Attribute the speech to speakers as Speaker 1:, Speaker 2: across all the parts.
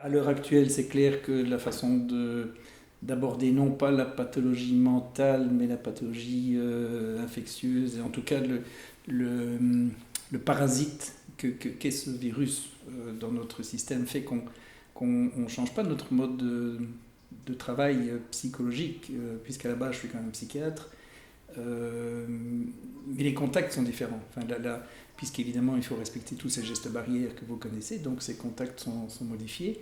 Speaker 1: À l'heure actuelle, c'est clair que la façon d'aborder non pas la pathologie mentale, mais la pathologie infectieuse, et en tout cas le parasite qu'est ce virus dans notre système fait qu'on ne change pas notre mode de travail psychologique, puisqu'à la base je suis quand même psychiatre. Mais les contacts sont différents. Enfin, puisqu'évidemment il faut respecter tous ces gestes barrières que vous connaissez, donc ces contacts sont modifiés.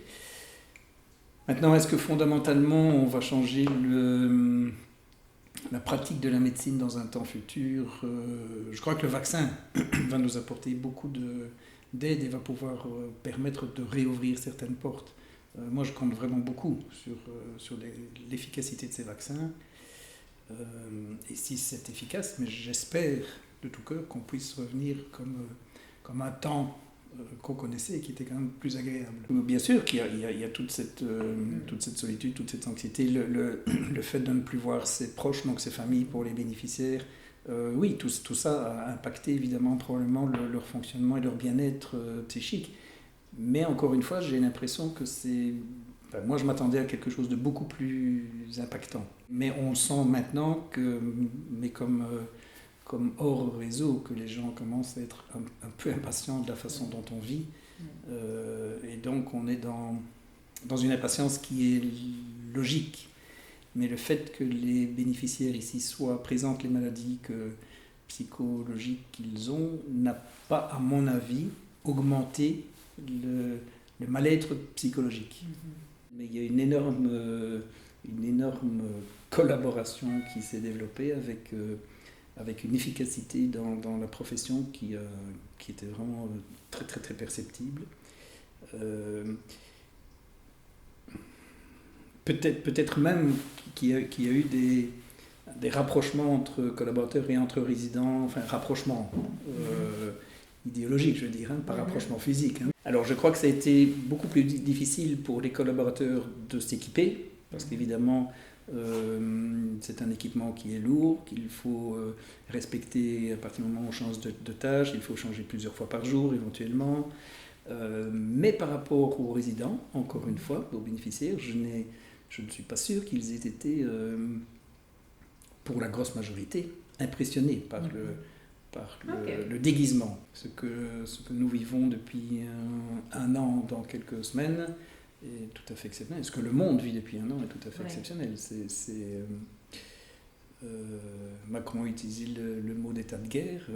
Speaker 1: Maintenant, est-ce que fondamentalement on va changer la pratique de la médecine dans un temps futur? Je crois que le vaccin va nous apporter beaucoup d'aide et va pouvoir permettre de réouvrir certaines portes. Moi, je compte vraiment beaucoup sur l'efficacité de ces vaccins. Et si c'est efficace, mais j'espère de tout cœur qu'on puisse revenir comme un temps qu'on connaissait et qui était quand même plus agréable. Bien sûr qu'il y a toute cette solitude, toute cette anxiété, le fait de ne plus voir ses proches, donc ses familles pour les bénéficiaires. Oui, tout ça a impacté évidemment probablement leur fonctionnement et leur bien-être psychique. Mais encore une fois, j'ai l'impression que c'est... Enfin, moi, je m'attendais à quelque chose de beaucoup plus impactant. Mais on sent maintenant mais comme hors réseau, que les gens commencent à être un peu impatients de la façon dont on vit. Et donc, on est dans une impatience qui est logique. Mais le fait que les bénéficiaires ici soient présentent les maladies psychologiques qu'ils ont n'a pas, à mon avis, augmenté le mal-être psychologique. Mais il y a une énorme collaboration qui s'est développée avec une efficacité dans la profession qui était vraiment très très très perceptible. Peut-être même qu'il y a eu des rapprochements entre collaborateurs et entre résidents, enfin rapprochements idéologiques, je veux dire, pas rapprochement physique. Alors je crois que ça a été beaucoup plus difficile pour les collaborateurs de s'équiper, parce qu'évidemment c'est un équipement qui est lourd, qu'il faut respecter à partir du moment où on change de tâche, il faut changer plusieurs fois par jour éventuellement. Mais par rapport aux résidents, encore une fois, aux bénéficiaires, je ne suis pas sûr qu'ils aient été, pour la grosse majorité, impressionnés par le déguisement. Ce que nous vivons depuis un an dans quelques semaines est tout à fait exceptionnel. Ce que le monde vit depuis un an est tout à fait exceptionnel. Macron utilise le mot d'état de guerre.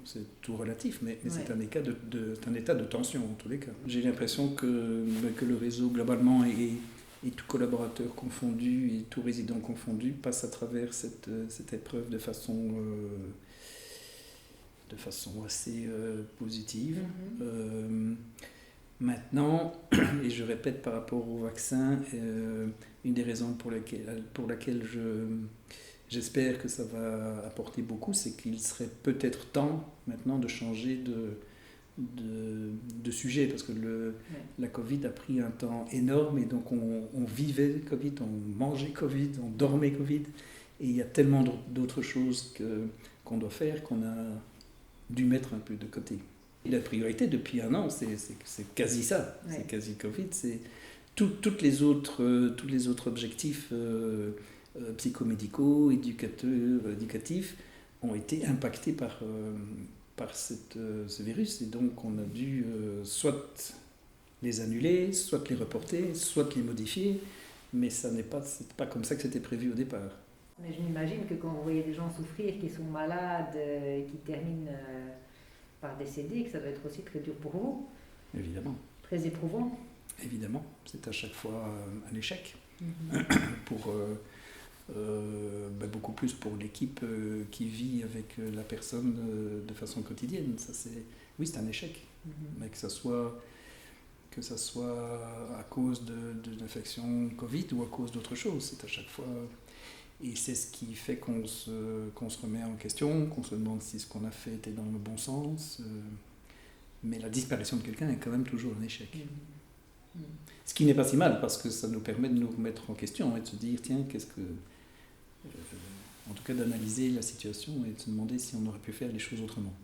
Speaker 1: C'est tout relatif, mais c'est un état de tension en tous les cas. J'ai l'impression que le réseau globalement et tout collaborateur confondu et tout résident confondu passe à travers cette épreuve de façon assez positive. Maintenant, et je répète par rapport au vaccin, une des raisons pour laquelle j'espère que ça va apporter beaucoup, c'est qu'il serait peut-être temps maintenant de changer de sujet, parce que la Covid a pris un temps énorme et donc on vivait Covid, on mangeait Covid, on dormait Covid, et il y a tellement d'autres choses qu'on doit faire qu'on a dû mettre un peu de côté. Et la priorité depuis un an, c'est quasi ça, c'est quasi Covid, c'est tous les autres objectifs psychomédicaux, éducatifs ont été impactés par ce virus, et donc on a dû soit les annuler, soit les reporter, soit les modifier, mais c'est pas comme ça que c'était prévu au départ.
Speaker 2: Mais je m'imagine que quand vous voyez des gens souffrir, qui sont malades, qui terminent par décéder, que ça doit être aussi très dur pour vous.
Speaker 1: Évidemment.
Speaker 2: Très éprouvant.
Speaker 1: Évidemment, c'est à chaque fois un échec. Beaucoup plus pour l'équipe qui vit avec la personne de façon quotidienne. Oui, c'est un échec, mais que ça soit à cause d'une infection Covid ou à cause d'autre chose, c'est à chaque fois... Et c'est ce qui fait qu'on se remet en question, qu'on se demande si ce qu'on a fait était dans le bon sens. Mais la disparition de quelqu'un est quand même toujours un échec. Ce qui n'est pas si mal, parce que ça nous permet de nous remettre en question et de se dire, tiens, en tout cas d'analyser la situation et de se demander si on aurait pu faire les choses autrement.